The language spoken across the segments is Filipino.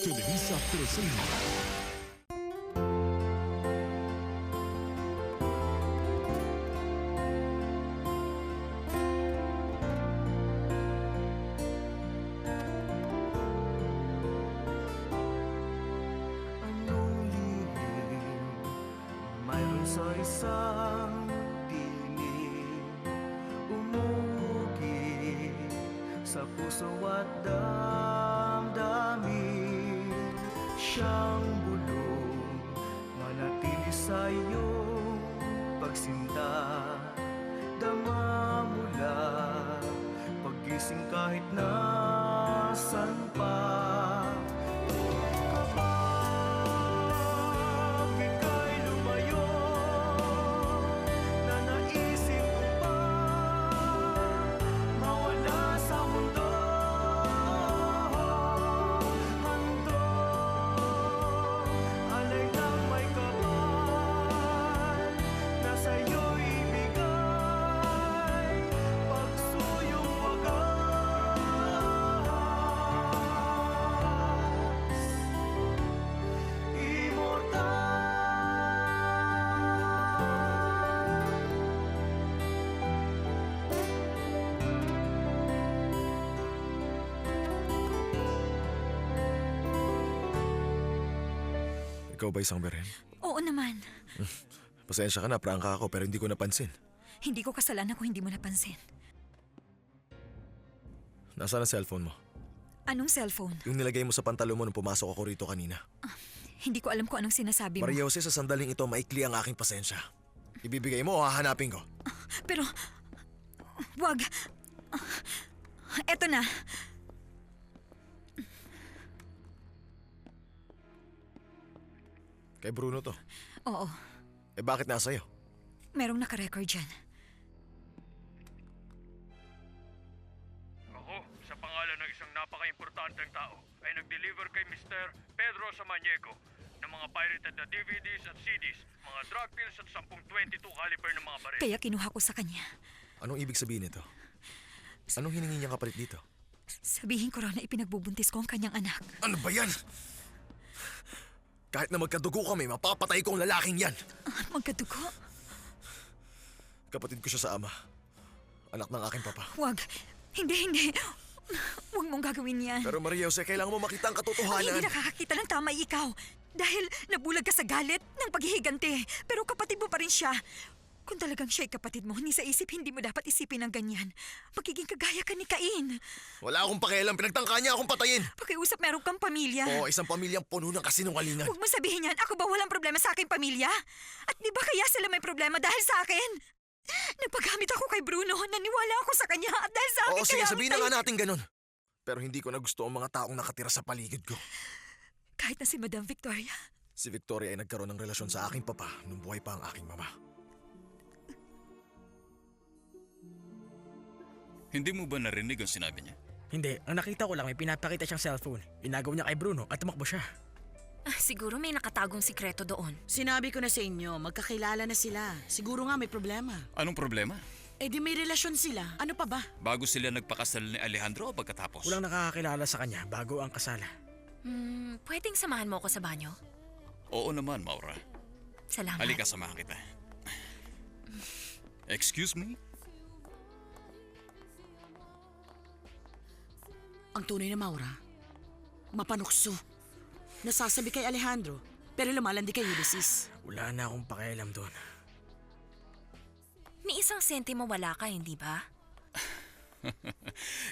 Televisa presenta. Anong lihim mayroon sa isang tinig, umuugi sa puso at damdamin. Siyang bulong manatili sa iyong pagsinta, dama mula pagising kahit nasan pa. Kapag ika'y lumayo, nanaisin ko pa mawala sa mundo. Handog, alay ng may kapal na sa'yo'y ibigay, pagsuyong wagas, immortal. Ikaw ba isang beren? Oo naman. Pasensya ka na, prangka ako pero hindi ko napansin. Hindi ko kasalanan kung hindi mo napansin. Nasaan ang cellphone mo? Anong cellphone? Yung nilagay mo sa pantalo mo nung pumasok ako rito kanina. Hindi ko alam kung anong sinasabi mo. Maria Jose, sa sandaling ito, maikli ang aking pasensya. Ibibigay mo o hahanapin ko? Pero, wag. Eto na. Kay Bruno to. Oo, Eh bakit nasa iyo? merong nakarecord dyan. Ako, sa pangalan ng isang napaka-importanteng tao, ay nag-deliver kay Mr. Pedro Samaniego ng mga pirated na DVDs at CDs, mga drug pills at 10-22 caliber ng mga baril. Kaya kinuha ko sa kanya. Anong ibig sabihin nito? Anong hiningi niyang kapalit dito? Sabihin ko raw na ipinagbubuntis ko ang kanyang anak. Ano ba yan? Kahit na magkadugo kami, mapapatay ko ang lalaking yan. Magkadugo? Kapatid ko siya sa ama. Anak ng aking papa. Wag. Hindi. Huwag mong gagawin yan. Pero Maria Jose, kailangan mo makita ang Ay, katotohanan. hindi nakakakita ng tama ikaw. Dahil nabulag ka sa galit ng paghihiganti. Pero kapatid mo pa rin siya. Kung talagang siya'y kapatid mo, ni sa isip hindi mo dapat isipin ng ganyan. Magiging kagaya ka ni Cain. Wala akong pakialam, pinagtangka niya akong patayin. Pakiusap meron kang pamilya. Oo, isang pamilyang puno ng kasinungalingan. Huwag mo sabihin yan. Ako ba walang problema sa aking pamilya? At di ba kaya sila may problema dahil sa akin? Nagpagamit ako kay Bruno. Naniwala ako sa kanya. At dahil sa akin Oo, sige, kaya sabihin na nga natin ganun. Pero hindi ko na gusto ang mga taong nakatira sa paligid ko. Kahit na si Madam Victoria. Si Victoria ay nagkaroon ng relasyon sa aking papa nung buhay pa ang aking mama. Hindi mo ba narinig ang sinabi niya? Hindi, ang nakita ko lang may pinapakita siyang cellphone. Inagaw niya kay Bruno at tumakbo siya. Siguro may nakatagong sikreto doon. Sinabi ko na sa inyo, magkakilala na sila. Siguro nga may problema. Anong problema? Eh di may relasyon sila. Ano pa ba? Bago sila nagpakasal ni Alejandro o pagkatapos? Walang nakakakilala sa kanya bago ang kasala. Pwedeng samahan mo ako sa banyo? Oo naman, Maura. Salamat. Halika, samahan kita. Excuse me? Ang tunay na Maura, mapanukso. Nasasabi kay Alejandro, pero lumalandi kay Ulysses. Wala na akong pakialam doon. Ni isang sentimo wala ka, hindi ba?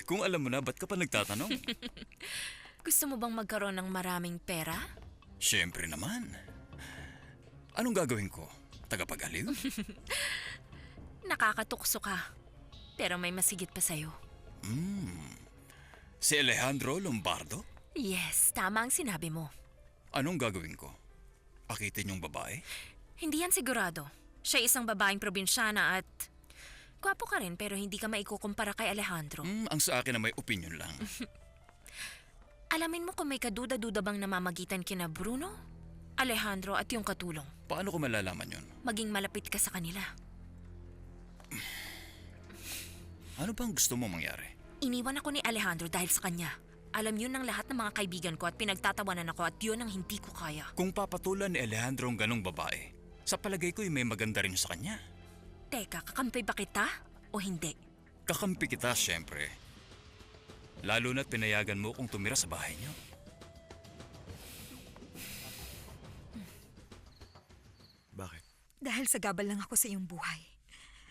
Kung alam mo na, ba't ka pa nagtatanong? Gusto mo bang magkaroon ng maraming pera? Siyempre naman. Anong gagawin ko? Tagapag-aliw? Nakakatukso ka. Pero may masigit pa sa'yo. Si Alejandro Lombardo? Yes, tama ang sinabi mo. Anong gagawin ko? Akitin yung babae? Hindi yan sigurado. Siya isang babaeng probinsyana at gwapo ka rin pero hindi ka maikukumpara kay Alejandro. Ang sa akin na may opinion lang. Alamin mo kung may kaduda-duda bang namamagitan kina Bruno, Alejandro at yung katulong. Paano ko malalaman yun? Maging malapit ka sa kanila. Ano bang gusto mo mangyari? Iniwan ako ni Alejandro dahil sa kanya. Alam yun ng lahat ng mga kaibigan ko at pinagtatawanan ako at yun ang hindi ko kaya. Kung papatulan ni Alejandro ang ganong babae, sa palagay ko'y may maganda rin sa kanya. Teka, kakampi ba kita o hindi? Kakampi kita, syempre. Lalo na't pinayagan mo kung tumira sa bahay niyo. Bakit? Dahil sa gabal lang ako sa iyong buhay.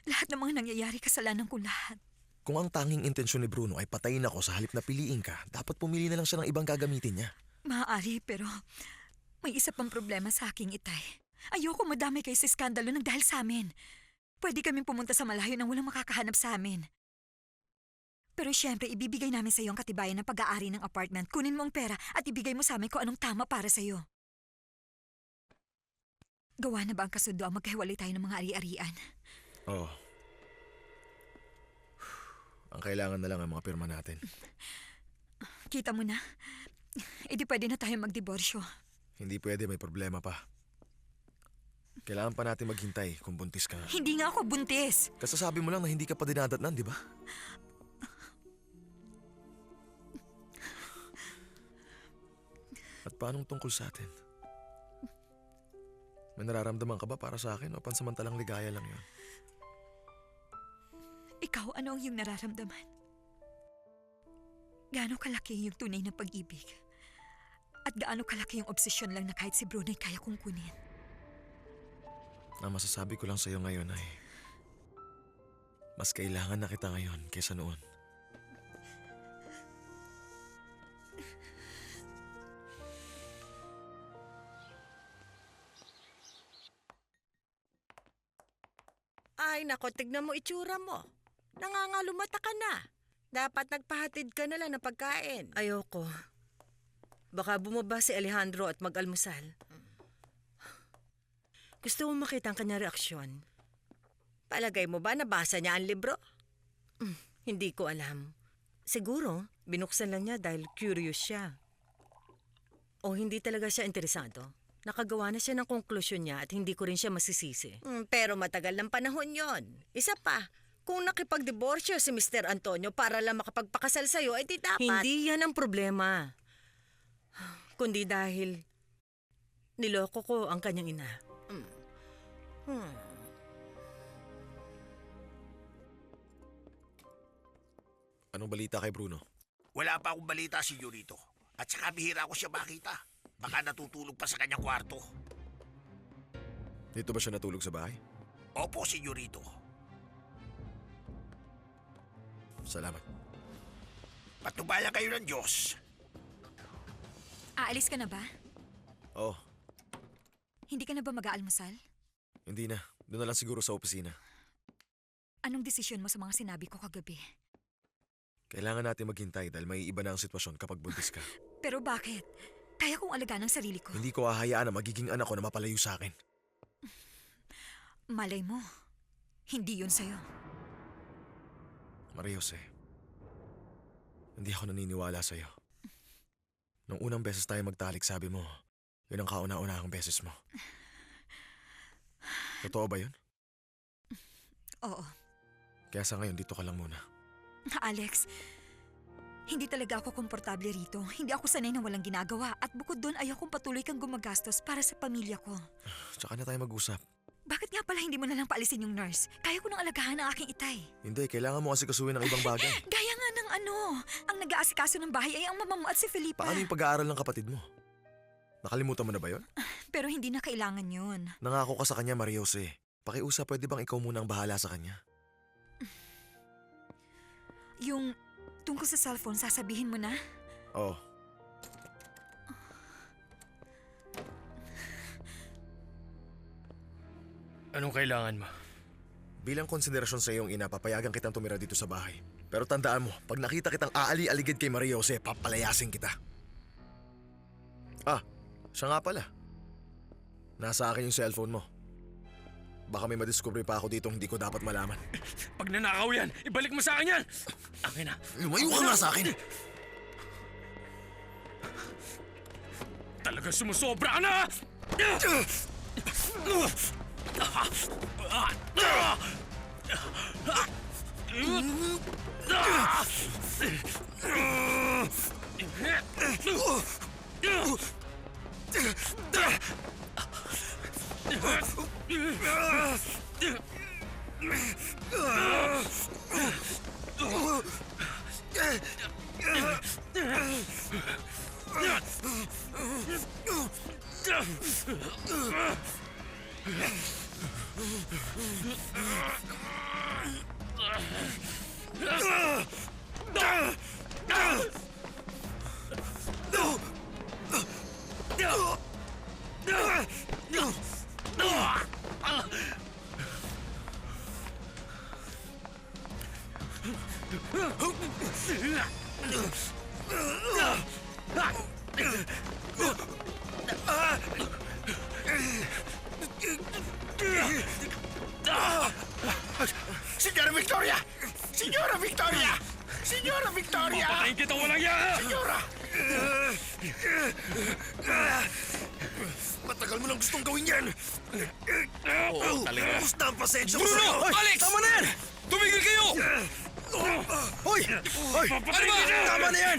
Lahat ng mga nangyayari, kasalanan ko lahat. Kung ang tanging intensyon ni Bruno ay patayin ako sa halip na piliin ka, dapat pumili na lang siya ng ibang gagamitin niya. Maaari, pero may isa pang problema sa aking itay. Ayoko madamay kayo sa iskandalo ng dahil sa amin. Pwede kaming pumunta sa malayo nang walang makakahanap sa amin. Pero syempre, ibibigay namin sa iyo ang katibayan ng pag-aari ng apartment. Kunin mo ang pera at ibigay mo sa amin kung anong tama para sa iyo. Gawa na ba ang kasundo ang magkahiwalay tayo ng mga ari-arian? Oo. Ang kailangan na lang ang mga pirma natin. Kita mo na. E di pwede na tayo magdiborsyo. Hindi pwede, may problema pa. Kailangan pa natin maghintay kung buntis ka. Hindi nga ako buntis. Kasasabi mo lang na hindi ka pa dinadatnan, di ba? At paanong tungkol sa atin? May nararamdaman ka ba para sa akin o pansamantalang ligaya lang yun? Ikaw, ano ang iyong nararamdaman? Gaano kalaki yung tunay na pag-ibig? At gaano kalaki yung obsesyon lang na kahit si Bruno ay kaya kong kunin? Ang masasabi ko lang sa'yo ngayon ay mas kailangan na kita ngayon kaysa noon. Ay, nako, tignan mo itsura mo. Nangangalumata ka na. Dapat nagpahatid ka na lang ng pagkain. Ayoko. Baka bumaba si Alejandro at mag-almusal. Gusto mo makita ang kanyang reaksyon? Palagay mo ba nabasa niya ang libro? Hindi ko alam. Siguro, binuksan lang niya dahil curious siya. O hindi talaga siya interesado. Nakagawa na siya ng konklusyon niya at hindi ko rin siya masisisi. Pero matagal ng panahon yon. Isa pa, kung nakipagdiborsyo si Mr. Antonio para lang makapagpakasal sa'yo, di dapat... Hindi yan ang problema. Kundi dahil niloko ko ang kanyang ina. Anong balita kay Bruno? Wala pa akong balita, Senyorito. At saka bihira ko siya makita. Baka natutulog pa sa kanyang kwarto. Dito ba siya natulog sa bahay? Opo, Senyorito. Salamat. Patubayan kayo ng Diyos. Aalis ka na ba? Oh, Hindi ka na ba mag-aalmusal? hindi na. Doon na lang siguro sa opisina. Anong desisyon mo sa mga sinabi ko kagabi? Kailangan natin maghintay dahil may iba na ang sitwasyon kapag buntis ka. Pero bakit? Kaya kong alagaan ang sarili ko. Hindi ko hahayaan na magiging anak ko na mapalayo sa akin. Malay mo, hindi yun sa'yo. Maria Jose, hindi ako naniniwala sa'yo. Nung unang beses tayo magtalik, sabi mo, yun ang kauna-unahang beses mo. Totoo ba yun? Oo. Kaya sa ngayon, dito ka lang muna. Alex, hindi talaga ako komportable rito. Hindi ako sanay na walang ginagawa. At bukod doon, ayaw kong patuloy kang gumagastos para sa pamilya ko. Tsaka na tayo mag-usap. Bakit nga pala hindi mo na lang paalisin yung nurse? Kaya ko nang alagahan ang aking itay. Hindi, kailangan mo kasi kasuhin ng ibang bagay. Gaya nga ng ang nag-aasikaso ng bahay ay ang mama mo at si Felipa. Paano yung pag-aaral ng kapatid mo? Nakalimutan mo na ba yun? Pero hindi na kailangan yun. Nangako ka sa kanya, Maria Jose. Pakiusap, pwede bang ikaw muna ang bahala sa kanya? Yung tungkol sa cellphone, sasabihin mo na? Oo. Anong kailangan mo? Bilang konsiderasyon sa iyong ina, papayagan kitang tumira dito sa bahay. Pero tandaan mo, pag nakita kitang aali-aligid kay Maria Jose, papalayasin kita. Ah, siya nga pala. Nasa akin yung cellphone mo. Baka may madiscover pa ako dito hindi ko dapat malaman. Pag nanakaw yan, ibalik mo sa akin yan! Akin na. Lumayo ka nga sa akin! Talaga sumusobra ka na! Signora Victoria! Signora Victoria! Signora Victoria! Papatayin kita, walang yan! Signora! Matagal mo lang gustong gawin yan! Oo, talaga. Ubus na ang pasensya ko Bruno! sa'yo! Alex! Tama na yan! Tumigil kayo! Hoy! Hoy! Ano ba? Tama na yan!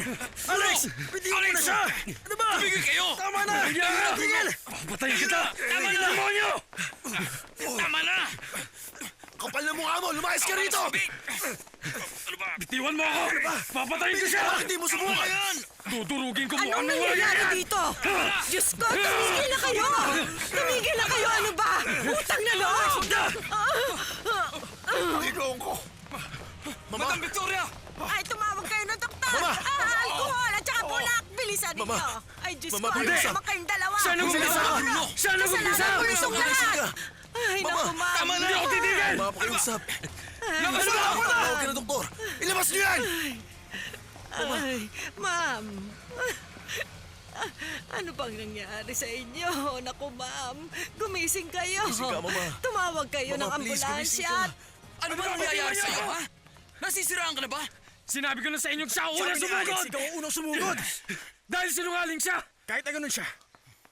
Alex! Bitiin mo na siya! Ano ba? Tumigil kayo! Tama na! Tigil! Papatayin kita! Tama na! Demonyo! Tama na! Kapal na mukha mo! Lumayas ka rito! Ano ba? Bitiwan mo ako! Papatayin ko siya! Bakit di mo subukan yan? Dudurugin ko mo Anong ano nangyayari dito? Diyos ko, tumigil na kayo! Tumigil na kayo! Ano ba? Utang na loob! Panginoon ko! Madam Victoria! Ay, tumawag kayo ng doktor! Mama! Alcohol at saka bulak! Bilisan Mama! ninyo! Ay, Diyos Mama, ko, ano bilisan! naman kayong dalawa? Siya nag-umpisa! Bruno! Siya nag-umpisa! Kasalanan ko Gusto itong ko na siya! lahat! Ay, Mama! naku, ma'am! Tama na! Hindi ako titigil! Mapakiusap! Labas na! Tawag ka na, doktor! Ilabas niyo yan! Ay, ma'am! Ano bang nangyari sa inyo? Naku, ma'am! Gumising kayo! Gising ka, Mama. Tumawag kayo Mama, ng please, gumising ambulansya! ka. Ano ba nangyayari sa'yo, ha? Nasisiraan ka na ba? Sinabi ko na sa inyong siya ang unang Sabi ni Alex, sumugod! ikaw ang unang sumugod! Dahil sinungaling siya! Kahit na ganun siya.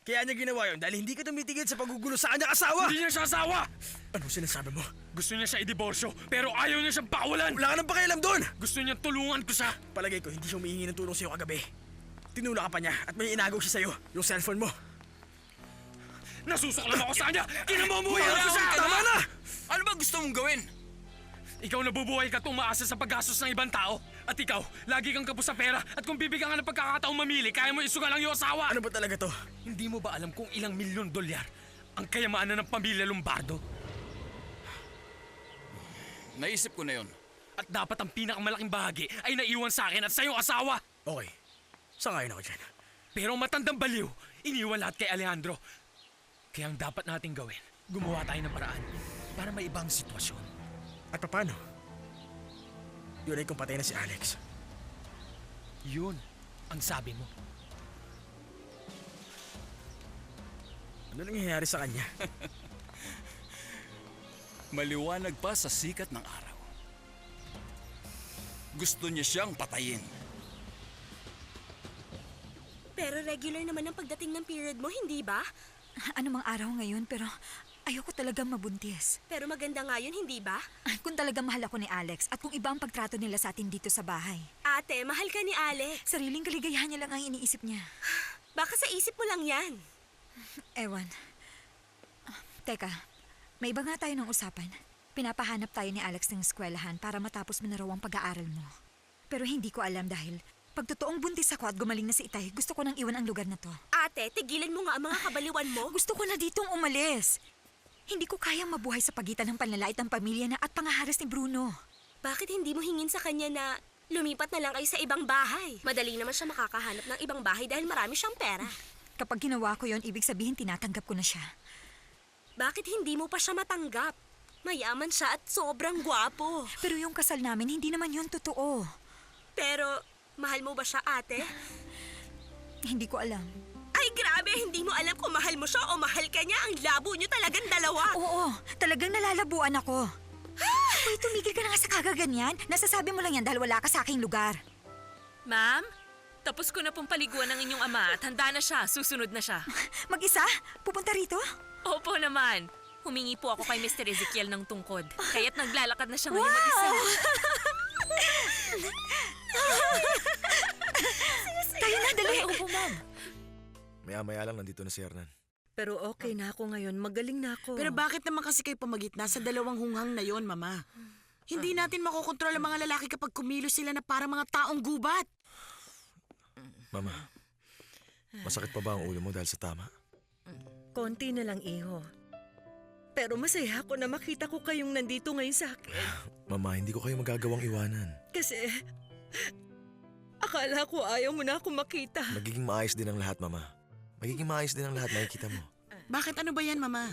Kaya niya ginawa yun dahil hindi ka tumitigil sa paggugulo sa kanyang asawa! Hindi niya siya asawa! Anong sinasabi mo? Gusto niya siya i-diborsyo, pero ayaw niya siyang pakawalan! Wala ka nang pakialam doon! Gusto niya tulungan ko siya! Palagay ko hindi siya humihingi ng tulong sa'yo kagabi. Tinula ka pa niya at may inagaw siya sa'yo. Yung cellphone mo. Nasusuklan ako sa kanya! Kinamumuhay Wala ko siya! ka Tama na! Ano ba gusto mong gawin? Ikaw nabubuhay ka at umaasa sa paggastos ng ibang tao. At ikaw, lagi kang kapos sa pera. At kung bibigyan ka ng pagkakataong mamili, kaya mo isugal ang iyong asawa. Ano ba talaga to? Hindi mo ba alam kung ilang milyon dolyar ang kayamanan ng pamilya Lombardo? Naisip ko na yon. At dapat ang pinakamalaking bahagi ay naiwan sa akin at sa iyong asawa. Okay. Sangayon ako dyan. Pero ang matandang baliw, iniwan lahat kay Alejandro. Kaya ang dapat nating gawin, gumawa tayo ng paraan para may ibang sitwasyon. At paano? Yun ay kung patay na si Alex. Yun ang sabi mo. Ano nangyayari sa kanya? Maliwanag pa sa sikat ng araw. Gusto niya siyang patayin. Pero regular naman ang pagdating ng period mo, hindi ba? Ano mang araw ngayon, pero ayoko talagang mabuntis. Pero maganda nga yun, hindi ba? Kung talagang mahal ako ni Alex at kung iba ang pagtrato nila sa atin dito sa bahay. Ate, mahal ka ni Alex. Sariling kaligayahan niya lang ang iniisip niya. Baka sa isip mo lang yan. Ewan. Teka, may iba nga tayo ng usapan. Pinapahanap tayo ni Alex ng eskwelahan para matapos mo na raw ang pag-aaral mo. Pero hindi ko alam dahil pag totoong buntis ako at gumaling na si Itay, gusto ko nang iwan ang lugar na to. Ate, tigilan mo nga ang mga kabaliwan mo. Gusto ko na ditong umalis. Hindi ko kayang mabuhay sa pagitan ng panlalait ng pamilya na at pangaharas ni Bruno. Bakit hindi mo hingin sa kanya na lumipat na lang kayo sa ibang bahay? Madali naman siya makakahanap ng ibang bahay dahil marami siyang pera. Kapag ginawa ko yon, ibig sabihin tinatanggap ko na siya. Bakit hindi mo pa siya matanggap? Mayaman siya at sobrang gwapo. Pero yung kasal namin, hindi naman yon totoo. Pero, mahal mo ba siya, ate? Hindi ko alam. Ay, grabe! Hindi mo alam kung mahal mo siya o mahal ka niya. Ang labo niyo talagang dalawa. Oo, talagang nalalabuan ako. Uy, tumigil ka na nga sa kagaganyan. Nasasabi mo lang yan dahil wala ka sa aking lugar. Ma'am, tapos ko na pong paliguan ng inyong ama at handa na siya. Susunod na siya. Mag-isa? Pupunta rito? Opo naman. Humingi po ako kay Mr. Ezekiel ng tungkod. Kaya't naglalakad na siya ngayon mag-isa. Tayo na, dali! Ay, opo, ma'am. Maya-maya lang nandito na si Hernan. Pero okay na ako ngayon. Magaling na ako. Pero bakit naman kasi kayo pumagitna sa dalawang hunghang na yon, Mama? Hindi natin makokontrol ang mga lalaki kapag kumilos sila na para mga taong gubat. Mama, masakit pa ba ang ulo mo dahil sa tama? Konti na lang, iho. Pero masaya ako na makita ko kayong nandito ngayon sa akin. Mama, hindi ko kayo magagawang iwanan. Kasi akala ko ayaw mo na ako makita. Magiging maayos din ang lahat, Mama. Magiging maayos din ang lahat, makikita mo. Bakit ano ba yan, Mama?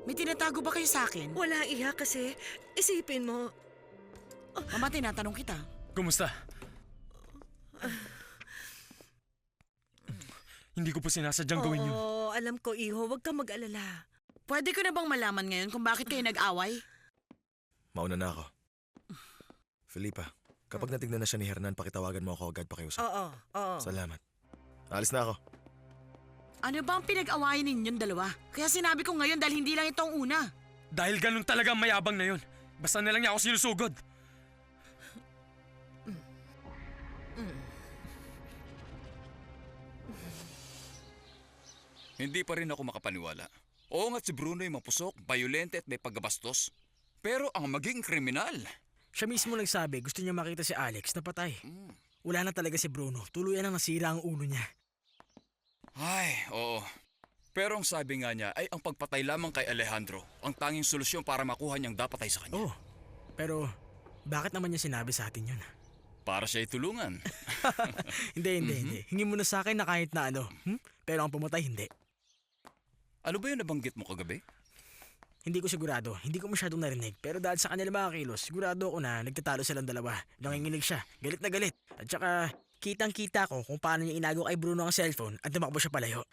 May tinatago ba kayo sa akin? Wala, iha, kasi isipin mo. Mama, tinatanong kita. Kumusta? Hindi ko po sinasadyang gawin yun. Oo, alam ko, iho. Huwag kang mag-alala. Pwede ko na bang malaman ngayon kung bakit kayo nag-away? Mauna na ako. Felipa, kapag natignan na siya ni Hernan, pakitawagan mo ako agad pakiusap. Oo. Salamat. Alis na ako. Ano ba ang pinag-awayan ninyong dalawa? Kaya sinabi ko ngayon dahil hindi lang ito ang una. Dahil ganun talaga ang mayabang na yun. Basta na lang niya ako sinusugod. Hindi pa rin ako makapaniwala. Oo nga't si Bruno ay mapusok, violente at may paggabastos. Pero ang maging kriminal. Siya mismo nagsabi gusto niya makita si Alex na patay. Wala na talaga si Bruno. Tuluyan ang nasira ang ulo niya. Ay, oo. Pero ang sabi nga niya ay ang pagpatay lamang kay Alejandro ang tanging solusyon para makuha niyang dapatay sa kanya. Oo. Pero bakit naman niya sinabi sa atin yun? Para siya itulungan. Hindi. Hingi mo na sa akin na kahit na ano. Pero ang pumatay, hindi. Ano ba yung nabanggit mo kagabi? Hindi ko sigurado. Hindi ko masyadong narinig. Pero dahil sa kanila mga kilos, sigurado ako na nagtatalo silang dalawa. Nanginginig siya. Galit na galit. At saka, kitang-kita ko kung paano niya inago kay Bruno ang cellphone at tumakbo siya palayo.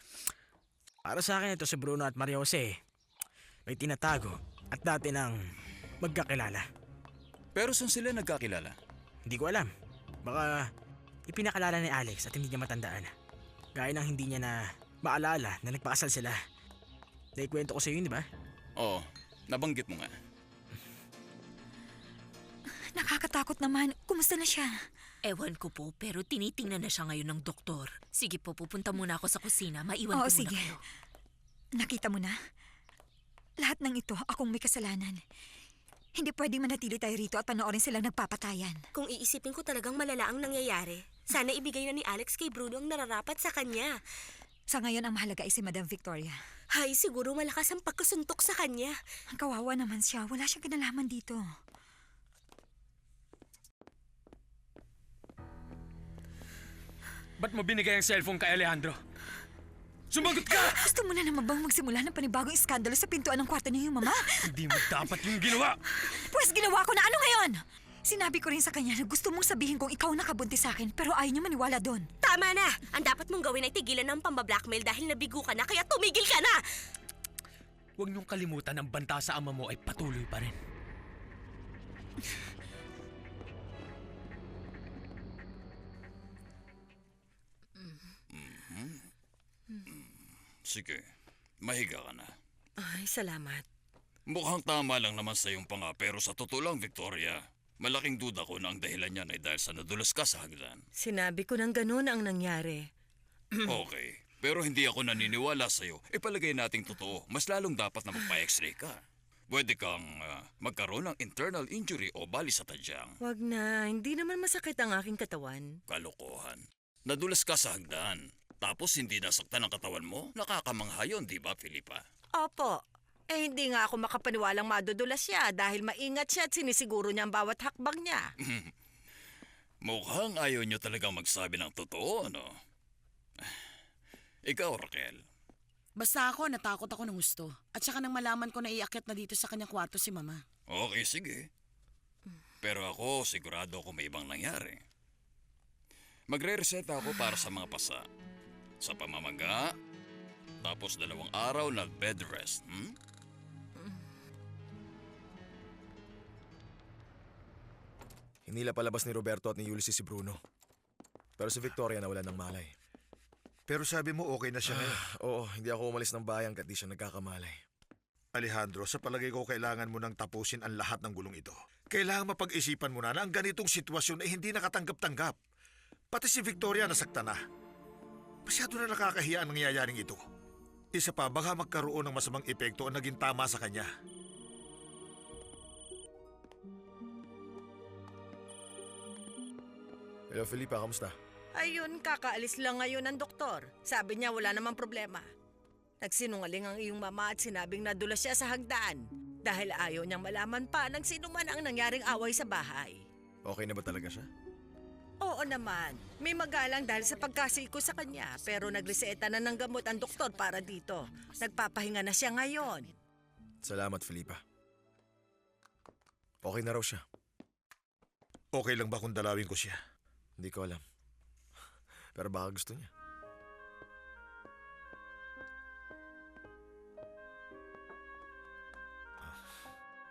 Para sa akin ito si Bruno at Maria Jose. May tinatago at dati nang magkakilala. Pero saan sila nagkakilala? Hindi ko alam. Baka ipinakalala ni Alex at hindi niya matandaan. Gaya ng hindi niya na maalala na nagpakasal sila. Naikwento ko sa iyo, di ba? Oo, nabanggit mo nga. Nakakatakot naman. Kumusta na siya? Ewan ko po, pero tinitingnan na siya ngayon ng doktor. Sige po, pupunta muna ako sa kusina. Maiwan ko sige. muna kayo. Nakita mo na? Lahat ng ito, akong may kasalanan. Hindi pwedeng manatili tayo rito at panoorin silang nagpapatayan. Kung iisipin ko talagang malala ang nangyayari, sana ibigay na ni Alex kay Bruno ang nararapat sa kanya. Sa ngayon, ang mahalaga ay si Madam Victoria. Hay, siguro malakas ang pagkasuntok sa kanya. Ang kawawa naman siya. Wala siyang kinalaman dito. Ba't mo binigay ang cellphone kay Alejandro? Sumagot ka! Gusto mo na naman bang magsimula ng panibagong iskandalo sa pintuan ng kwarto niyo, Mama? Hindi mo dapat yung ginawa! Pues ginawa ko na. Ano ngayon? Sinabi ko rin sa kanya na gusto mong sabihin kong ikaw nakabuntis sa akin pero ayaw niya maniwala doon. Tama na! Ang dapat mong gawin ay tigilan ng pambablackmail dahil nabigo ka na kaya tumigil ka na! Huwag niyong kalimutan ang banta sa ama mo ay patuloy pa rin. Sige, mahiga ka na. Ay, salamat. Mukhang tama lang naman sa iyong panga pero sa totoo lang, Victoria, malaking duda ko na ang dahilan niyan ay dahil sa nadulas ka sa hagdan. Sinabi ko ng ganun ang nangyari. Okay, pero hindi ako naniniwala sa'yo. Ipalagay nating totoo, mas lalong dapat na magpa-x-ray ka. Pwede kang magkaroon ng internal injury o bali sa tadyang. Wag na, hindi naman masakit ang aking katawan. Kalokohan. Nadulas ka sa hagdan. Tapos hindi nasaktan ang katawan mo? Nakakamangha yun, di ba, Felipa? Opo. Hindi nga ako makapaniwalang madudulas siya dahil maingat siya at sinisiguro niya ang bawat hakbang niya. Mukhang ayaw niyo talagang magsabi ng totoo, ano? Ikaw, Raquel. Basta ako, natakot ako ng gusto. At saka nang malaman ko na iakyat na dito sa kanyang kwarto si Mama. Okay, sige. Pero ako, sigurado ako may ibang nangyari. Magre-reseta ako para sa mga pasa. Sa pamamaga, tapos 2 araw na bed rest. Hinila palabas ni Roberto at ni Ulysses si Bruno. Pero si Victoria nawala ng malay. Pero sabi mo okay na siya ngayon. Oo, hindi ako umalis ng bayan kahit di siya nagkakamalay. Alejandro, sa palagay ko kailangan mo nang tapusin ang lahat ng gulong ito. Kailangan mapag-isipan mo na ang ganitong sitwasyon ay hindi nakatanggap-tanggap. Pati si Victoria nasaktan na. Masyado na nakakahiya ang nangyayaring ito. Isa pa, baka magkaroon ng masamang epekto ang naging tama sa kanya. Hello, Felipa. Kamusta? Ayun, kakaalis lang ngayon ng doktor. Sabi niya wala namang problema. Nagsinungaling ang iyong mama at sinabing nadulas siya sa hagdan dahil ayaw niyang malaman pa ng sino man ang nangyaring away sa bahay. Okay na ba talaga siya? Oo naman, may magalang dahil sa pagkasiko sa kanya pero nagreseta na ng gamot ang doktor para dito. Nagpapahinga na siya ngayon. Salamat, Felipa. Okay na raw siya. Okay lang ba kung dalawin ko siya? Hindi ko alam. Pero baka gusto niya.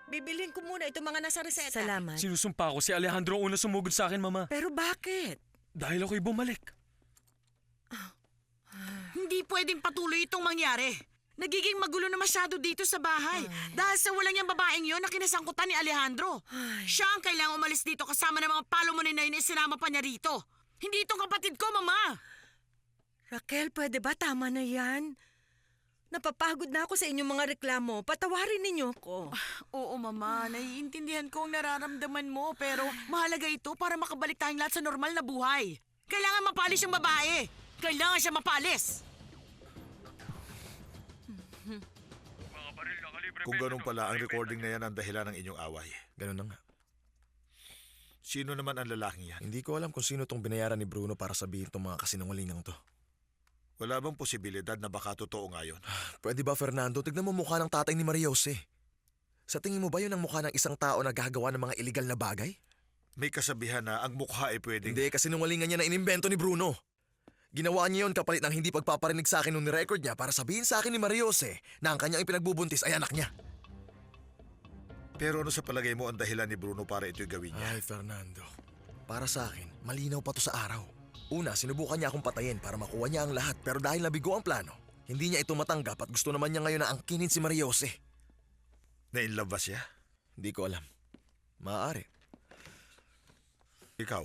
Bibilhin ko muna itong mga nasa reseta. Salamat. Sinusumpa ko si Alejandro ang una sumugod sa akin, Mama. Pero bakit? Dahil ako'y bumalik. Hindi pwedeng patuloy itong mangyari. Nagiging magulo na masyado dito sa bahay. Dahil sa wala niyang babaeng yon na kinasangkutan ni Alejandro. Siya ang kailangang umalis dito kasama ng mga palomunin na yun sinama pa niya rito. Hindi itong kapatid ko, Mama. Raquel, pwede ba tama na yan? Napapagod na ako sa inyong mga reklamo. Patawarin ninyo ko. Oo, Mama. Naiintindihan ko ang nararamdaman mo. Pero mahalaga ito para makabalik tayong lahat sa normal na buhay. Kailangan mapalis yung babae. Kailangan siya mapalis. Mga baril na kalibre Kung ganun 22, pala, ang may recording na yan ang dahilan ng inyong away. Ganun na nga. Sino naman ang lalaking yan? Hindi ko alam kung sino tong binayaran ni Bruno para sabihin tong mga kasinungalingang to. Wala bang posibilidad na baka totoo nga yun? Pwede ba, Fernando? Tignan mo mukha ng tatay ni Maria Jose. Sa tingin mo ba yun ang mukha ng isang tao na gagawa ng mga iligal na bagay? May kasabihan na ang mukha ay pwedeng... Hindi, kasinungalingan niya na inimbento ni Bruno. Ginawa niya yun kapalit ng hindi pagpaparinig sa akin nung nirecord niya para sabihin sa akin ni Maria Jose na ang kanyang ipinagbubuntis ay anak niya. Pero ano sa palagay mo ang dahilan ni Bruno para ito'y gawin niya? Ay, Fernando. Para sa akin, malinaw pa to sa araw. Una, sinubukan niya akong patayin para makuha niya ang lahat pero dahil nabigo ang plano, hindi niya ito matanggap at gusto naman niya ngayon na angkinin si Maria Jose. Na-inlove ba siya? Hindi ko alam. Maaari. Ikaw?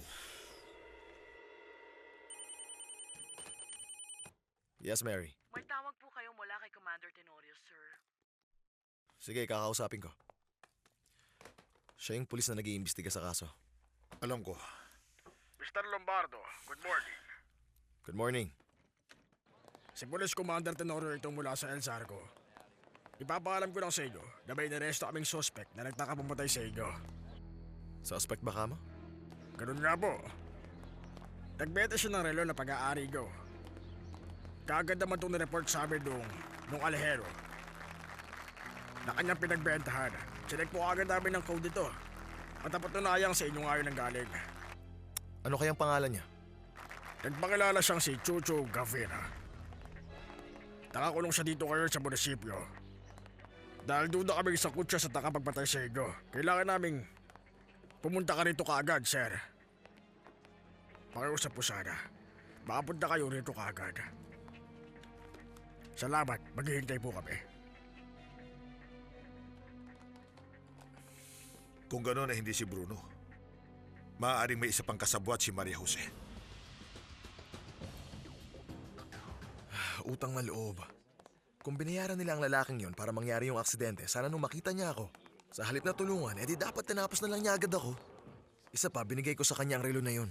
Yes, Mary. May tawag po kayo mula kay Commander Tenorio, sir. Sige, kakausapin ko. Siya yung pulis na nag-iimbestiga sa kaso. Alam ko. Mr. Lombardo, good morning. Good morning. Si Police Commander Tenorio ito mula sa El Zarco. Ipapaalam ko lang sa inyo na may naresto kaming suspect na nagtaka pumatay sa inyo. Suspect ba ka mo? Ganun nga po. Nagbenta siya ng relo na pag-aari ko. Kagad naman itong nireport sa amin nung alehero na kanyang pinagbentahan. Sinek po agad namin ng code ito. At napatunayang sa inyo ngayon ang galing. Ano kayang pangalan niya? Nagpakilala siyang si Chucho Gavira. Nakakulong siya dito ngayon sa munisipyo. Dahil doon na kami isangkot siya sa takapagpatay sa inyo. Kailangan naming pumunta ka rito kaagad, sir. Pakiusap po sana. Makapunta kayo rito kaagad. Salamat, maghihintay po kami. Kung gano'n na hindi si Bruno, maaaring may isa pang kasabwat si Maria Jose. Utang na loob. Kung binayaran nila ang lalaking yon para mangyari yung aksidente, sana nung makita niya ako, sa halip na tulungan, edi dapat tinapos na lang niya agad ako. Isa pa, binigay ko sa kanya ang relo na yon.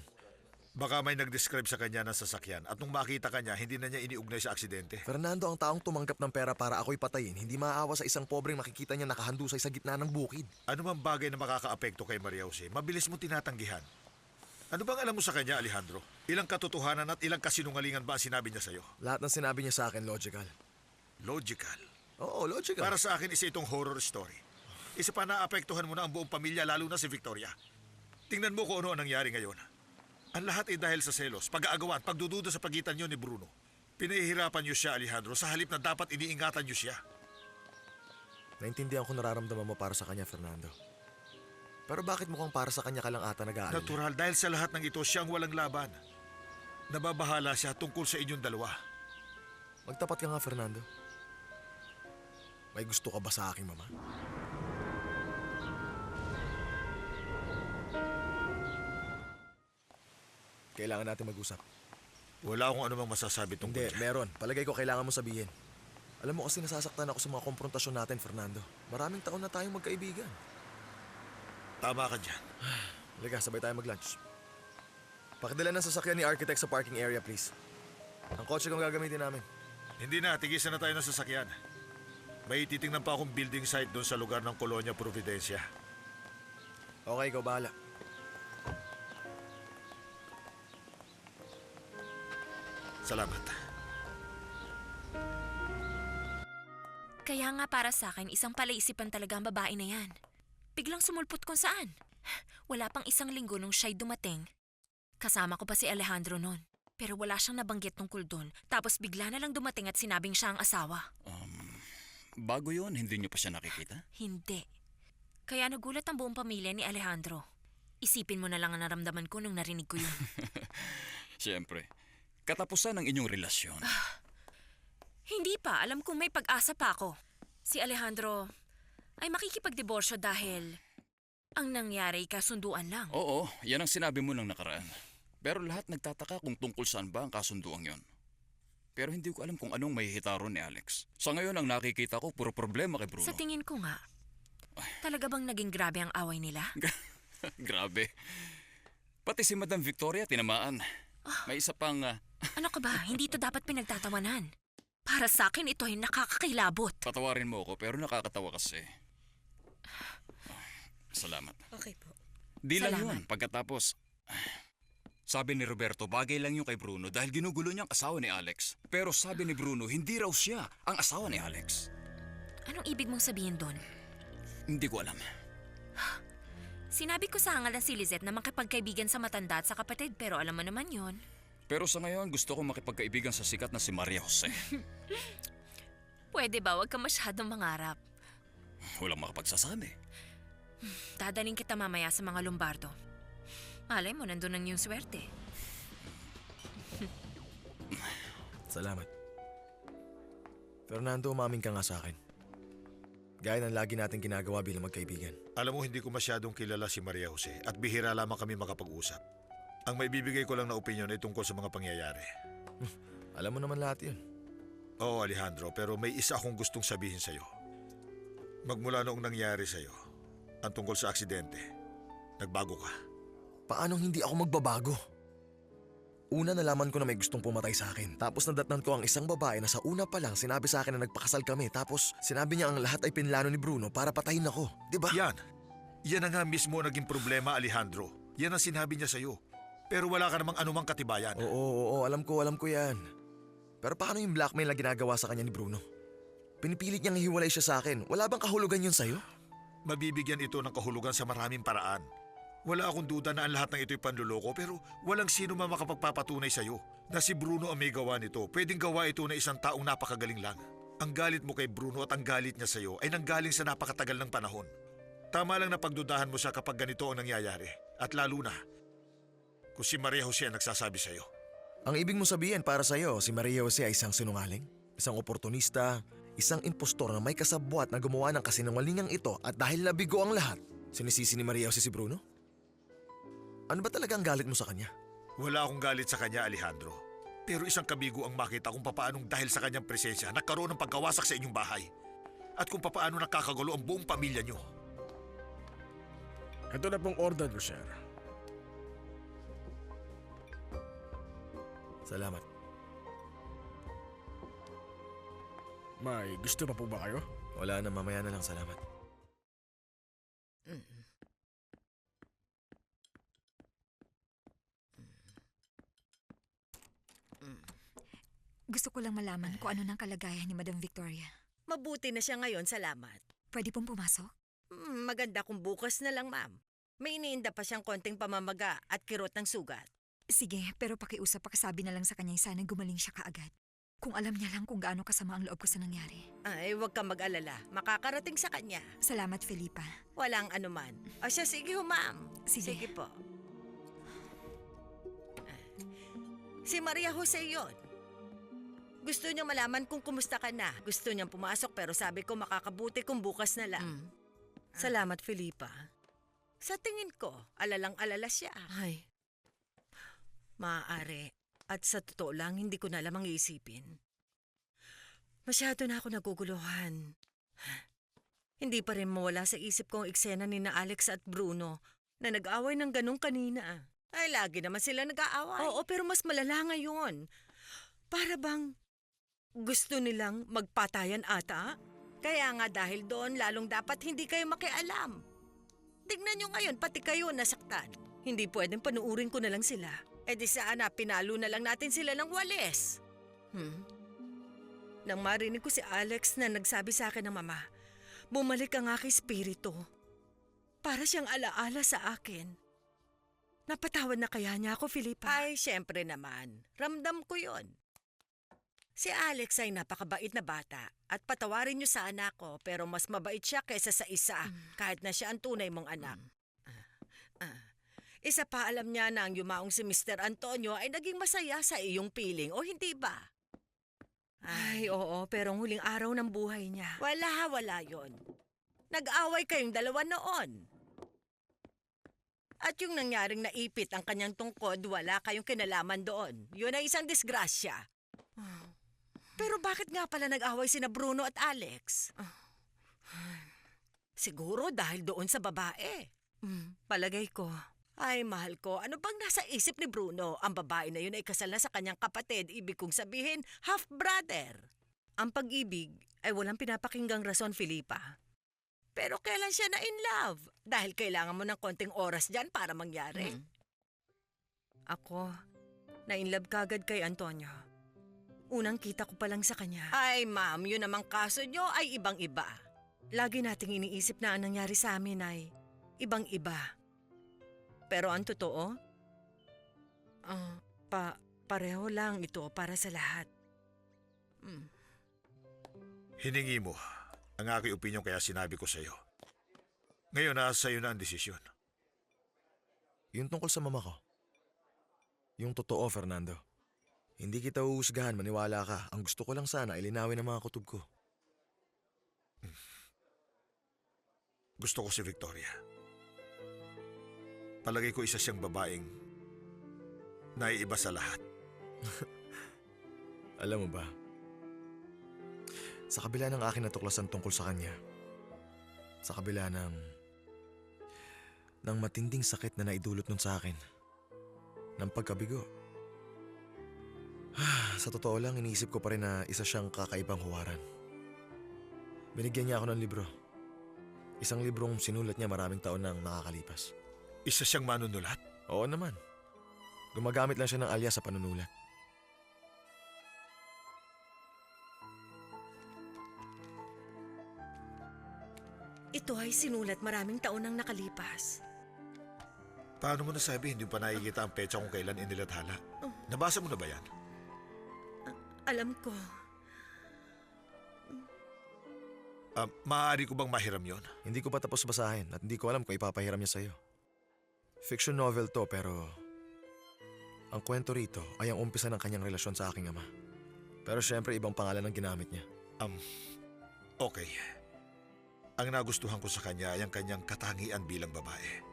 Baka may nag-describe sa kanya ng sasakyan at nung makita kanya, hindi na niya iniugnay sa aksidente. Fernando, ang taong tumanggap ng pera para ako'y patayin, hindi maaawa sa isang pobreng makikita niya nakahandusay sa gitna ng bukid. Ano mang bagay na makakaapekto kay Maria Jose, mabilis mo tinatanggihan. Ano bang alam mo sa kanya, Alejandro? Ilang katotohanan at ilang kasinungalingan ba ang sinabi niya sa'yo? Lahat ng sinabi niya sa akin, logical. Logical? Oo, logical. Para sa akin, isa itong horror story. Isa pa naapektuhan mo na ang buong pamilya, lalo na si Victoria. Tingnan mo kung ano ang nangyari ngayon. Ang lahat ay dahil sa selos, pag-aagawan, pagdududa sa pagitan niyo ni Bruno. Pinahihirapan niyo siya, Alejandro, sa halip na dapat iniingatan niyo siya. Naintindihan ko nararamdaman mo para sa kanya, Fernando. Pero bakit mukhang para sa kanya ka lang ata nag-aalala? Natural, dahil sa lahat ng ito, siyang walang laban. Nababahala siya tungkol sa inyong dalawa. Magtapat ka nga, Fernando. May gusto ka ba sa aking mama? Kailangan natin mag-usap. Wala akong anumang masasabi tungkol Hindi, dyan. meron. Palagay ko kailangan mo sabihin. Alam mo kasi nasasaktan ako sa mga konfrontasyon natin, Fernando. Maraming taon na tayong magkaibigan. Tama ka dyan. Halika, sabay tayo mag-lunch. Pakidala ng sasakyan ni Architect sa parking area, please. Ang kotse kong gagamitin namin. Hindi na, tigisan na tayo ng sasakyan. May titingnan pa akong building site doon sa lugar ng Colonia Providencia. Okay, ikaw bahala. Salamat. Kaya nga para sa akin, isang palaisipan talaga ang babae na yan. Biglang sumulpot kung saan. Wala pang isang linggo nung siya'y dumating. Kasama ko pa si Alejandro noon. Pero wala siyang nabanggit tungkol doon. Tapos bigla na lang dumating at sinabing siya ang asawa. Bago yon, hindi niyo pa siya nakikita? Hindi. Kaya nagulat ang buong pamilya ni Alejandro. Isipin mo na lang ang naramdaman ko nung narinig ko yun. Siyempre. Katapusan ng inyong relasyon. Hindi pa. Alam kong may pag-asa pa ako. Si Alejandro ay makikipagdiborsyo dahil ang nangyari kasunduan lang. Oo, yan ang sinabi mo nang nakaraan. Pero lahat nagtataka kung tungkol saan ba ang kasunduang yon. Pero hindi ko alam kung anong may hitaron ni Alex. Sa ngayon ang nakikita ko, puro problema kay Bruno. Sa tingin ko nga, talaga bang naging grabe ang away nila? Grabe. Pati si Madam Victoria tinamaan. May isa pang... Ano ka ba? Hindi to dapat pinagtatawanan. Para sa akin, ito ay nakakakilabot. Patawarin mo ako pero nakakatawa kasi. Salamat. Okay po. Di lang Salamat. yun. Pagkatapos, sabi ni Roberto, bagay lang yung kay Bruno dahil ginugulo niya ang asawa ni Alex. Pero sabi ni Bruno, hindi raw siya ang asawa ni Alex. Anong ibig mong sabihin doon? Hindi ko alam. Sinabi ko sa hangalan si Lizette na makipagkaibigan sa matanda at sa kapatid, pero alam mo naman yon. Pero sa ngayon, gusto ko makipagkaibigan sa sikat na si Maria Jose. Pwede ba? Huwag ka masyadong mangarap. Walang makapagsasabi. Dadaling kita mamaya sa mga Lombardo. Malay mo, nandun ang iyong swerte. Salamat. Fernando, umamin ka nga sa akin. Gaya ng lagi natin ginagawa bilang magkaibigan. Alam mo, hindi ko masyadong kilala si Maria Jose at bihira lamang kami makapag-usap. Ang maibibigay ko lang na opinyon ay tungkol sa mga pangyayari. Alam mo naman lahat yun. Oo, Alejandro, pero may isa akong gustong sabihin sa'yo. Magmula noong nangyari sa'yo, ang tungkol sa aksidente, nagbago ka. Paano hindi ako magbabago? Una nalaman ko na may gustong pumatay sa akin. Tapos nadatnan ko ang isang babae na sa una pa lang sinabi sa akin na nagpakasal kami. Tapos sinabi niya ang lahat ay pinlano ni Bruno para patayin ako. Diba? Yan ang nga mismo naging problema, Alejandro. Yan ang sinabi niya sa'yo. Pero wala ka namang anumang katibayan. Oo, alam ko yan. Pero paano yung blackmail na ginagawa sa kanya ni Bruno? Pinipilit niyang hiwalay siya sa akin. Wala bang kahulugan yun sa'yo? Mabibigyan ito ng kahulugan sa maraming paraan. Wala akong duda na ang lahat ng ito'y panluloko pero walang sino man makapagpapatunay sa'yo na si Bruno ang may gawa nito. Pwedeng gawa ito na isang taong napakagaling lang. Ang galit mo kay Bruno at ang galit niya sa'yo ay nanggaling sa napakatagal ng panahon. Tama lang na pagdudahan mo siya kapag ganito ang nangyayari. At lalo na, kung si Maria Jose ang nagsasabi sa'yo. Ang ibig mo sabihin para sa'yo, si Maria Jose ay isang sinungaling? Isang oportunista? Isang impostor na may kasabwat na gumawa ng kasinungalingang ito at dahil nabigo ang lahat, sinisisi ni Maria Jose si Bruno? Ano ba talaga ang galit mo sa kanya? Wala akong galit sa kanya, Alejandro. Pero isang kabigo ang makita kung papaanong dahil sa kanyang presensya nagkaroon ng pagkawasak sa inyong bahay. At kung papaano nakakagulo ang buong pamilya niyo. Ito na pong order, sir. Salamat. May gusto pa po ba kayo? Wala na, mamaya na lang, salamat. Gusto ko lang malaman kung ano ng kalagayan ni Madam Victoria. Mabuti na siya ngayon, salamat. Pwede pong pumasok? Maganda kung bukas na lang, ma'am. May iniinda pa siyang konting pamamaga at kirot ng sugat. Sige, pero pakiusap pakasabi na lang sa kanya sana gumaling siya kaagad. Kung alam niya lang kung gaano kasama ang loob ko sa nangyari. Ay, huwag kang mag-alala. Makakarating sa kanya. Salamat, Felipa. Walang anuman. O siya, sige ho, ma'am. Sige. po. Si Maria Jose yon. Gusto niyang malaman kung kumusta ka na. Gusto niyang pumasok pero sabi ko makakabuti kung bukas na lang. Salamat, Felipa. Sa tingin ko, alalang-alala siya. Ay. Maaari. At sa totoo lang, hindi ko na alam ang iisipin. Masyado na ako naguguluhan. Hindi pa rin mawala sa isip ko ang eksena ni na Alex at Bruno na nag-away ng ganun kanina. Ay, lagi naman sila nag-aaway. Oo, pero mas malala ngayon. Para bang gusto nilang magpatayan ata? Kaya nga dahil doon, lalong dapat hindi kayo makialam. Tignan nyo ngayon, pati kayo nasaktan. Hindi pwedeng panuurin ko na lang sila. E di sana, pinalo na lang natin sila ng walis. Nang marinig ko si Alex na nagsabi sa akin ng mama, bumalik ang aking espiritu. Para siyang alaala sa akin. Napatawad na kaya niya ako, Filipa? Ay, syempre naman. Ramdam ko yon. Si Alex ay napakabait na bata at patawarin niyo sana ako pero mas mabait siya kaysa sa isa kahit na siya ang tunay mong anak. Isa pa alam niya na ang yumaong si Mr. Antonio ay naging masaya sa iyong piling o hindi ba? Ay, oo, pero ang huling araw ng buhay niya. Wala yon. Nag-away kayong dalawa noon. At yung nangyaring naipit ang kanyang tungkod, wala kayong kinalaman doon. Yun ay isang disgrasya. Pero bakit nga pala nag-away sina Bruno at Alex? Siguro dahil doon sa babae. Palagay ko. Ay, mahal ko, ano bang nasa isip ni Bruno? Ang babae na yun ay kasal na sa kanyang kapatid, ibig kong sabihin, half-brother. Ang pag-ibig ay walang pinapakinggang rason, Filipa. Pero kailan siya na in love? Dahil kailangan mo ng konting oras dyan para mangyari. Ako, na-in love kagad kay Antonio. Unang kita ko pa lang sa kanya. Ay, ma'am, yun namang kaso nyo ay ibang-iba. Lagi nating iniisip na ang nangyari sa amin ay ibang-iba. Pero ang totoo, pareho lang ito para sa lahat. Hiningi mo ang aking opinyon kaya sinabi ko sa'yo. Ngayon, nasa sa'yo na ang desisyon. Yung tungkol sa mama ko. Yung totoo, Fernando. Hindi kita uusgahan, maniwala ka. Ang gusto ko lang sana ay linawin ang mga kutob ko. Gusto ko si Victoria. Palagay ko isa siyang babaeng naiiba sa lahat. Alam mo ba, sa kabila ng aking natuklasan tungkol sa kanya, sa kabila ng matinding sakit na naidulot nun sa akin, ng pagkabigo, sa totoo lang, iniisip ko pa rin na isa siyang kakaibang huwaran. Binigyan niya ako ng libro. Isang librong sinulat niya maraming taon nang nakakalipas. Isa siyang manunulat? Oo naman. Gumagamit lang siya ng alias sa panunulat. Ito ay sinulat maraming taon nang nakalipas. Paano mo nasabi hindi pa nakikita ang petsa kung kailan inilathala? Nabasa mo na ba yan? Alam ko. Maaari ko bang mahiram yon? Hindi ko pa tapos basahin at hindi ko alam kung ipapahiram niya sa'yo. Fiction novel to pero ang kwento rito ay ang umpisa ng kanyang relasyon sa aking ama. Pero syempre ibang pangalan ang ginamit niya. Okay. Ang nagustuhan ko sa kanya ay ang kanyang katangian bilang babae.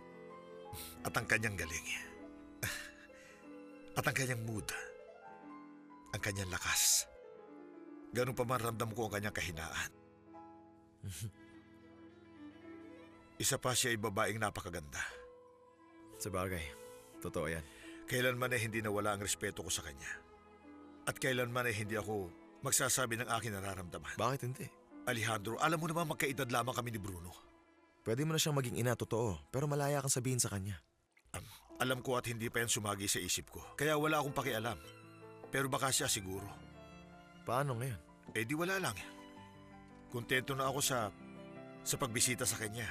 At ang kanyang galing. At ang kanyang mood. Ang kanyang lakas. Ganun pa man ramdam ko ang kanyang kahinaan. Isa pa siya ay babaeng napakaganda. Sa bagay, totoo yan. Kailanman ay hindi nawala ang respeto ko sa kanya. At kailanman ay hindi ako magsasabi ng aking nararamdaman. Bakit hindi? Alejandro, alam mo naman magkaedad lamang kami ni Bruno. Pwede mo na siyang maging ina, totoo. Pero malaya kang sabihin sa kanya. Alam ko at hindi pa yan sumagi sa isip ko. Kaya wala akong pakialam. Pero baka siya siguro. Paano ngayon? Eh di wala lang. Kontento na ako sa pagbisita sa kanya.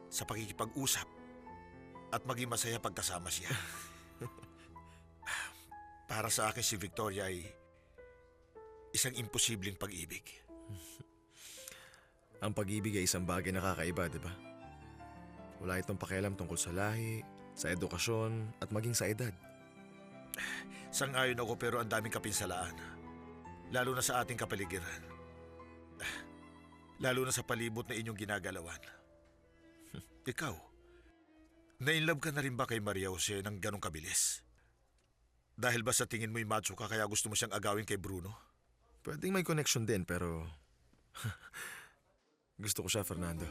Sa pakikipag-usap. At maging masaya pagkasama siya. Para sa akin si Victoria ay isang imposibleng pag-ibig. Ang pag-ibig ay isang bagay na kakaiba, di ba? Wala itong pakialam tungkol sa lahi, sa edukasyon, at maging sa edad. Sang-ayon ako pero ang daming kapinsalaan. Lalo na sa ating kapaligiran. Lalo na sa palibot na inyong ginagalawan. Ikaw, na-inlove ka na rin ba kay Maria Jose ng ganong kabilis? Dahil ba sa tingin mo'y macho ka kaya gusto mo siyang agawin kay Bruno? Pwedeng may connection din pero... gusto ko siya, Fernando.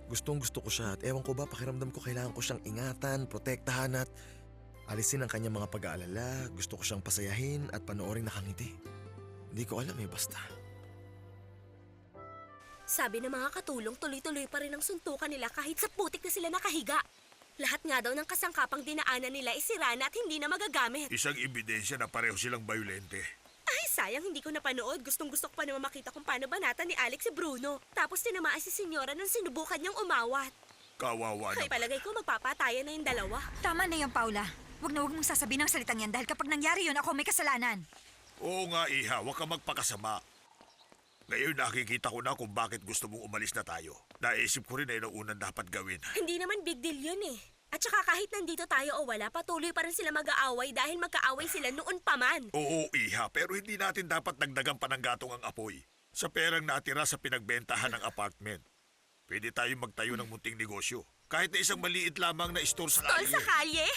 Gustong gusto ko siya at ewan ko ba pakiramdam ko kailangan ko siyang ingatan, protektahan at alisin ang kanyang mga pag-aalala. Gusto ko siyang pasayahin at panoorin nakangiti. Hindi ko alam basta. Sabi ng mga katulong, tuloy-tuloy pa rin ang suntukan nila kahit sa putik na sila nakahiga. Lahat nga daw ng kasangkapang dinaanan nila isirana at hindi na magagamit. Isang ebidensya na pareho silang bayolente. Ay, sayang hindi ko napanood. Gustong-gusto ko pa naman makita kung paano banatan ni Alex si Bruno. Tapos tinamaan si Senyora nung sinubukan niyang umawat. Kawawa Ay, naman. palagay ko magpapatayan na yung dalawa. Tama na yan, Paula. Huwag na huwag mong sasabihin ng salitang yan dahil kapag nangyari yun, ako may kasalanan. Oo nga, Iha, huwag ka magpakasama. Ngayon nakikita ko na kung bakit gusto mong umalis na tayo. Naisip ko rin na yun ang unang dapat gawin. Hindi naman big deal yun eh. At saka kahit nandito tayo o wala, patuloy pa rin sila mag-aaway dahil magkaaway sila noon pa man. Oo, Iha, pero hindi natin dapat dagdagan pa ng gatong ang apoy. Sa perang natira sa pinagbentahan ng apartment. Pwede tayong magtayo ng munting negosyo. Kahit na isang maliit lamang na store sa Stall kalye. sa kalye?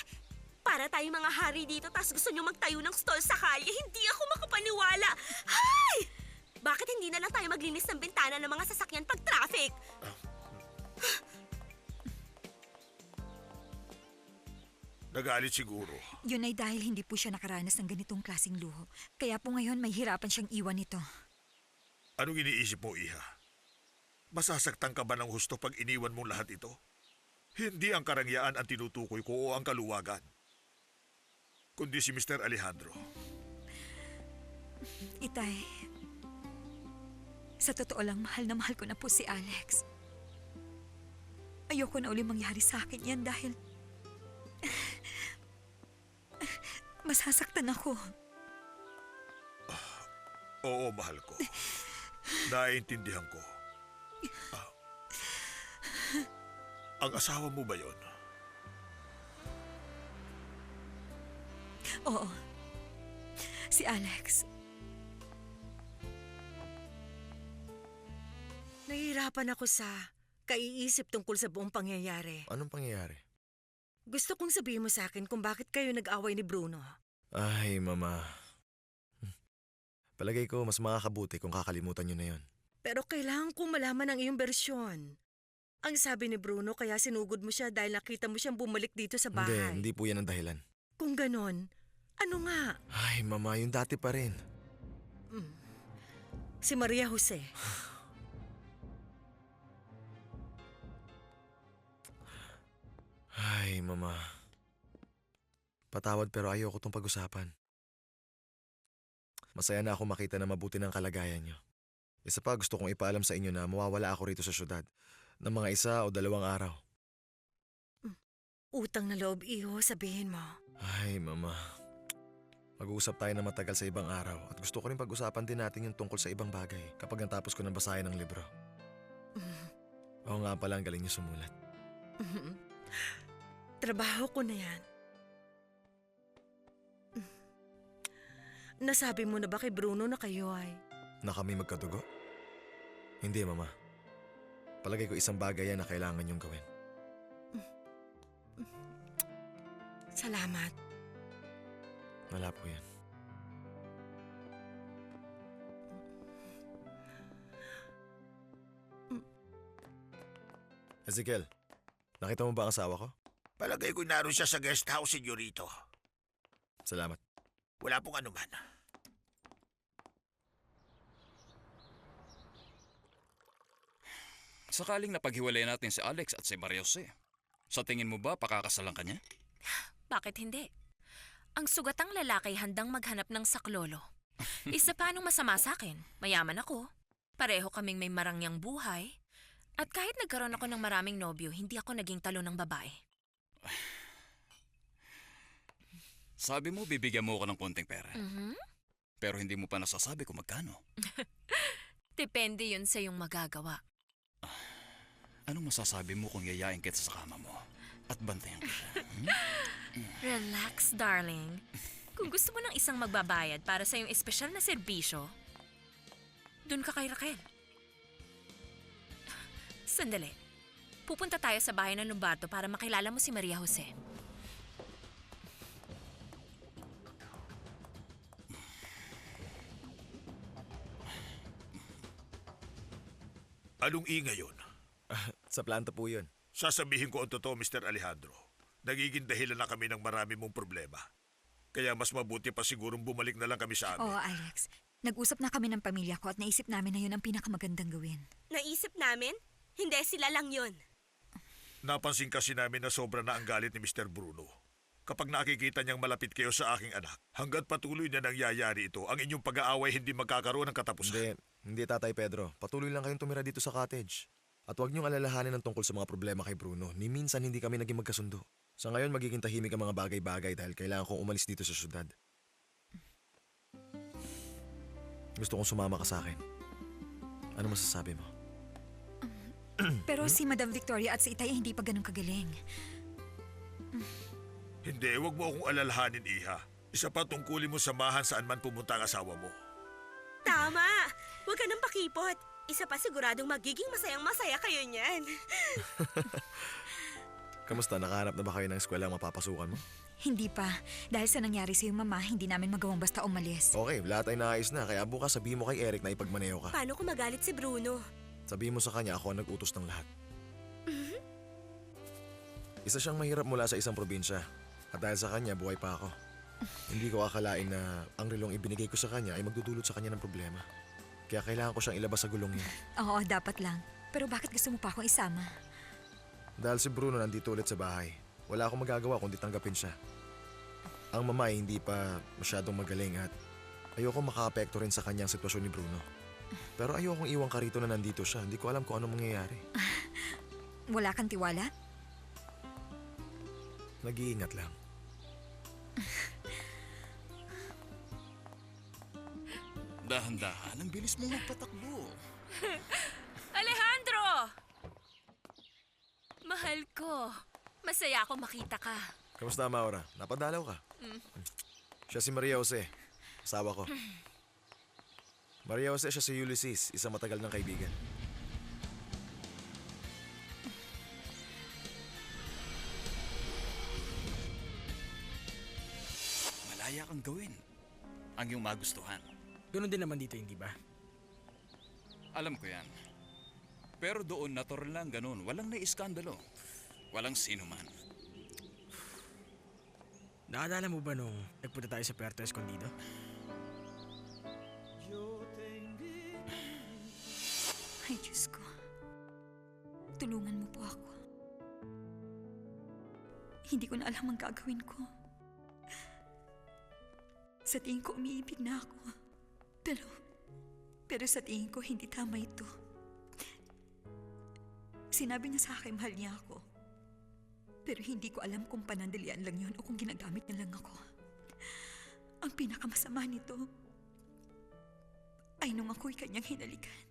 Para tayo mga hari dito, tas gusto nyo magtayo ng stall sa kalye, hindi ako makapaniwala. Hay! Bakit hindi na lang tayo maglinis ng bintana ng mga sasakyan pag traffic? Nagalit siguro. Yun ay dahil hindi po siya nakaranas ng ganitong klaseng luho. Kaya po ngayon may hirapan siyang iwan ito. Anong iniisip mo, Iha? Masasaktan ka ba ng husto pag iniwan mong lahat ito? Hindi ang karangyaan ang tinutukoy ko o ang kaluwagan, kundi si Mr. Alejandro. Itay, sa totoo lang mahal na mahal ko na po si Alex. Ayoko na uli mangyari sa akin yan dahil masasaktan ako. Oo, mahal ko. Naiintindihan ko. Ang asawa mo ba yon? Oo, si Alex. Nahihirapan ako sa kaiisip tungkol sa buong pangyayari. Anong pangyayari? Gusto kong sabihin mo sa akin kung bakit kayo nag-away ni Bruno. Ay, Mama. Palagay ko mas makakabuti kung kakalimutan niyo na yon. Pero kailangan kong malaman ang iyong bersyon. Ang sabi ni Bruno kaya sinugod mo siya dahil nakita mo siyang bumalik dito sa bahay. Hindi po yan ang dahilan. Kung ganon, ano nga? Ay, Mama, yung dati pa rin. Si Maria Jose. Ay, Mama. Patawad pero ayoko tong pag-usapan. Masaya na ako makita na mabuti ng kalagayan niyo. Isa pa gusto kong ipaalam sa inyo na mawawala ako rito sa syudad ng mga 1 o 2 araw. Utang na loob, iho, sabihin mo. Ay, Mama. Mag-uusap tayo na matagal sa ibang araw at gusto ko rin pag-usapan din natin yung tungkol sa ibang bagay kapag natapos ko ng basahin ng libro. Oo nga pala, ang galing niyo sumulat. Trabaho ko na yan. Nasabi mo na ba kay Bruno na kayo ay... Na kami magkadugo? Hindi, Mama. Palagay ko isang bagay yan na kailangan niyong gawin. Salamat. Wala po yan. Ezekiel, nakita mo ba ang asawa ko? Palagay ko naroon siya sa guest house, senyorito. Salamat. Wala pong anuman. Sakaling napaghiwalay natin si Alex at si Maria Jose, sa tingin mo ba pakakasalan ka niya? Bakit hindi? Ang sugatang lalaki handang maghanap ng saklolo. Isa pa anong masama sa akin, mayaman ako. Pareho kaming may marangyang buhay. At kahit nagkaroon ako ng maraming nobyo, hindi ako naging talo ng babae. Sabi mo bibigyan mo ako ng konting pera. Mhm. Pero hindi mo pa nasasabi kung magkano. Depende yun sa iyong magagawa. Anong masasabi mo kung yayain kita sa kama mo at bantayan kita? Relax, darling. Kung gusto mo ng isang magbabayad para sa iyong espesyal na serbisyo, dun ka kay Raquel. Sandali. Pupunta tayo sa bahay ng Lombardo para makilala mo si Maria Jose. Anong ingay yun? Sa planta po yun. Sasabihin ko ang totoo, Mr. Alejandro. Nagiging dahilan na kami ng marami mong problema. Kaya mas mabuti pa sigurong bumalik na lang kami sa amin. Oo, Alex. Nag-usap na kami ng pamilya ko at naisip namin na yun ang pinakamagandang gawin. Naisip namin? Hindi, sila lang yun. Napansin kasi namin na sobra na ang galit ni Mr. Bruno. Kapag nakikita niyang malapit kayo sa aking anak, hanggat patuloy na nangyayari ito, ang inyong pag-aaway hindi magkakaroon ng katapusan. Hindi Tatay Pedro. Patuloy lang kayong tumira dito sa cottage. At huwag niyong alalahanin ang tungkol sa mga problema kay Bruno. Ni minsan hindi kami naging magkasundo. Sa ngayon magiging tahimik ang mga bagay-bagay dahil kailangan kong umalis dito sa syudad. Gusto kong sumama ka sa akin. Ano masasabi mo? Pero si Madam Victoria at si Itay ay hindi pa ganun kagaling. Hindi, huwag mo akong alalahanin, Iha. Isa pa tungkulin mo samahan saan man pumunta ang asawa mo. Tama! Huwag ka nang pakipot. Isa pa siguradong magiging masayang-masaya kayo niyan. Kamusta? Nakahanap na ba kayo ng eskwela ang mapapasukan mo? Hindi pa. Dahil sa nangyari sa iyong mama, hindi namin magawang basta umalis. Okay, lahat ay naayos na. Kaya bukas sabihin mo kay Eric na ipagmaneho ka. Paano kung magalit si Bruno? Sabihin mo sa kanya ako ang nag-utos ng lahat. Isa siyang mahirap mula sa isang probinsya. At dahil sa kanya, buhay pa ako. Hindi ko akalain na ang relong ibinigay ko sa kanya ay magdudulot sa kanya ng problema. Kaya kailangan ko siyang ilabas sa gulong niya. Oo, dapat lang. Pero bakit gusto mo pa akong isama? Dahil si Bruno nandito ulit sa bahay. Wala akong magagawa kundi tanggapin siya. Ang mama ay hindi pa masyadong magaling at ayoko makaapekto rin sa kanyang sitwasyon ni Bruno. Pero ayokong iwan ka rito na nandito siya. Hindi ko alam kung anong mangyayari. Wala kang tiwala? Nag-iingat lang. Dahan-dahan, ang bilis mo magpatakbo. Alejandro! Mahal ko. Masaya ako makita ka. Kamusta, Maura? Napadalaw ka? Siya si Maria Jose. Asawa ko. Maria Jose siya si Ulysses, isang matagal ng kaibigan. Malaya kang gawin. Ang iyong magustuhan. Ganun din naman dito, hindi ba? Alam ko yan. Pero doon natural lang ganun. Walang naiskandalo. Walang sino man. Nakaalala mo ba nung nagpunta tayo sa Puerto Escondido? Ay, Diyos ko. Tulungan mo po ako. Hindi ko na alam ang gagawin ko. Sa tingin ko umiibig na ako. Pero sa tingin ko hindi tama ito. Sinabi niya sa akin mahal niya ako. Pero hindi ko alam kung panandalian lang yun o kung ginagamit niya lang ako. Ang pinakamasama nito ay nung ako'y kanyang hinalikan.